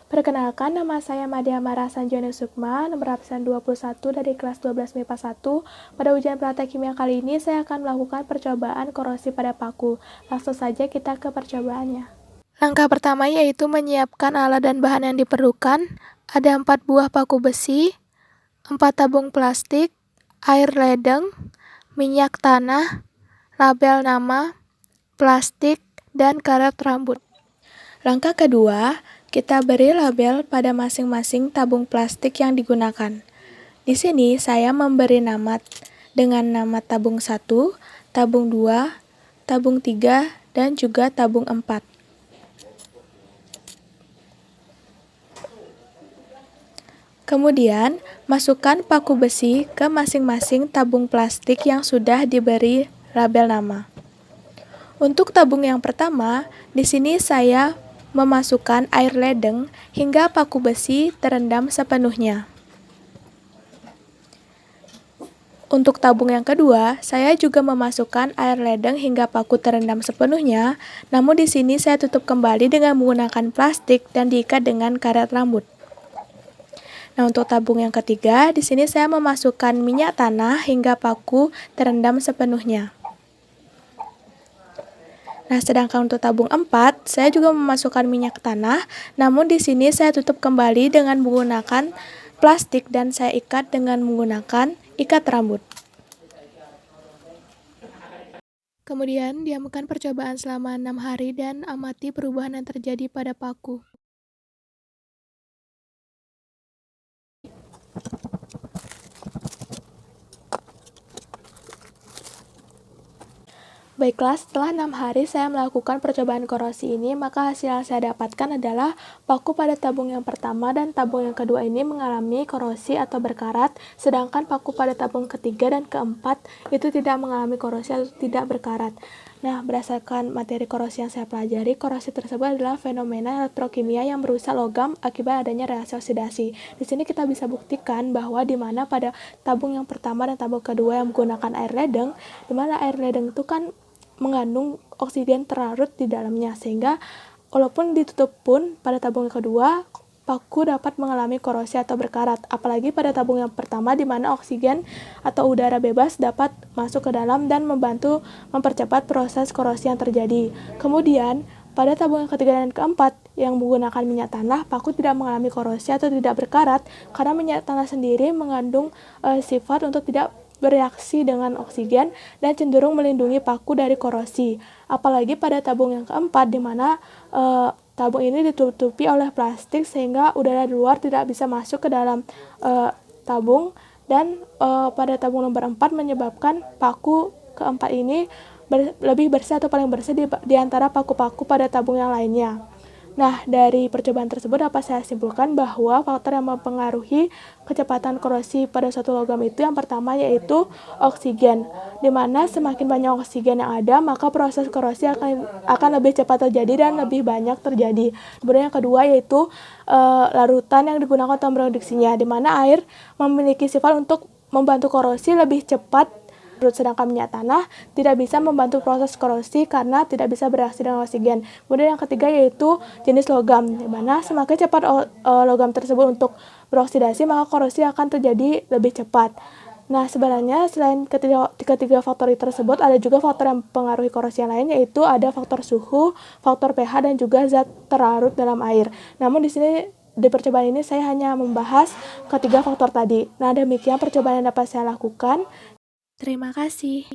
Perkenalkan, nama saya Madia Mara Sanjono Sukma, nomor absen 21 dari kelas 12 MIPA 1. Pada ujian praktek kimia kali ini, saya akan melakukan percobaan korosi pada paku. Langsung saja kita ke percobaannya. Langkah pertama yaitu menyiapkan alat dan bahan yang diperlukan. Ada 4 buah paku besi, 4 tabung plastik, air ledeng, minyak tanah, label nama, plastik, dan karet rambut. Langkah kedua, kita beri label pada masing-masing tabung plastik yang digunakan. Di sini saya memberi nama dengan nama tabung 1, tabung 2, tabung 3, dan juga tabung 4. Kemudian, masukkan paku besi ke masing-masing tabung plastik yang sudah diberi label nama. Untuk tabung yang pertama, di sini saya memasukkan air ledeng hingga paku besi terendam sepenuhnya. Untuk tabung yang kedua, saya juga memasukkan air ledeng hingga paku terendam sepenuhnya, namun di sini saya tutup kembali dengan menggunakan plastik dan diikat dengan karet rambut. Nah, untuk tabung yang ketiga, di sini saya memasukkan minyak tanah hingga paku terendam sepenuhnya. Nah, sedangkan untuk tabung 4, saya juga memasukkan minyak tanah, namun di sini saya tutup kembali dengan menggunakan plastik dan saya ikat dengan menggunakan ikat rambut. Kemudian, diamkan percobaan selama 6 hari dan amati perubahan yang terjadi pada paku. Baiklah, setelah 6 hari saya melakukan percobaan korosi ini, maka hasil yang saya dapatkan adalah paku pada tabung yang pertama dan tabung yang kedua ini mengalami korosi atau berkarat, sedangkan paku pada tabung ketiga dan keempat itu tidak mengalami korosi atau tidak berkarat. Nah, berdasarkan materi korosi yang saya pelajari, korosi tersebut adalah fenomena elektrokimia yang merusak logam akibat adanya reaksi oksidasi. Di sini kita bisa buktikan bahwa di mana pada tabung yang pertama dan tabung kedua yang menggunakan air ledeng, di mana air ledeng itu kan mengandung oksigen terlarut di dalamnya, sehingga walaupun ditutup pun pada tabung kedua paku dapat mengalami korosi atau berkarat, apalagi pada tabung yang pertama di mana oksigen atau udara bebas dapat masuk ke dalam dan membantu mempercepat proses korosi yang terjadi. Kemudian pada tabung yang ketiga dan keempat yang menggunakan minyak tanah, paku tidak mengalami korosi atau tidak berkarat karena minyak tanah sendiri mengandung sifat untuk tidak bereaksi dengan oksigen dan cenderung melindungi paku dari korosi. Apalagi pada tabung yang keempat di mana tabung ini ditutupi oleh plastik sehingga udara di luar tidak bisa masuk ke dalam tabung, dan pada tabung nomor 4 menyebabkan paku keempat ini lebih bersih atau paling bersih di antara paku-paku pada tabung yang lainnya. Nah, dari percobaan tersebut dapat saya simpulkan bahwa faktor yang mempengaruhi kecepatan korosi pada suatu logam itu yang pertama yaitu oksigen, di mana semakin banyak oksigen yang ada, maka proses korosi akan lebih cepat terjadi dan lebih banyak terjadi. Kemudian yang kedua yaitu larutan yang digunakan untuk memproduksinya, di mana air memiliki sifat untuk membantu korosi lebih cepat, sedangkan minyak tanah tidak bisa membantu proses korosi karena tidak bisa bereaksi dengan oksigen. Kemudian yang ketiga yaitu jenis logam, di mana semakin cepat logam tersebut untuk beroksidasi, maka korosi akan terjadi lebih cepat. Nah, sebenarnya selain ketiga faktor tersebut, ada juga faktor yang mempengaruhi korosi yang lain, yaitu ada faktor suhu, faktor pH, dan juga zat terlarut dalam air. Namun di sini di percobaan ini saya hanya membahas ketiga faktor tadi. Nah, demikian percobaan yang dapat saya lakukan. Terima kasih.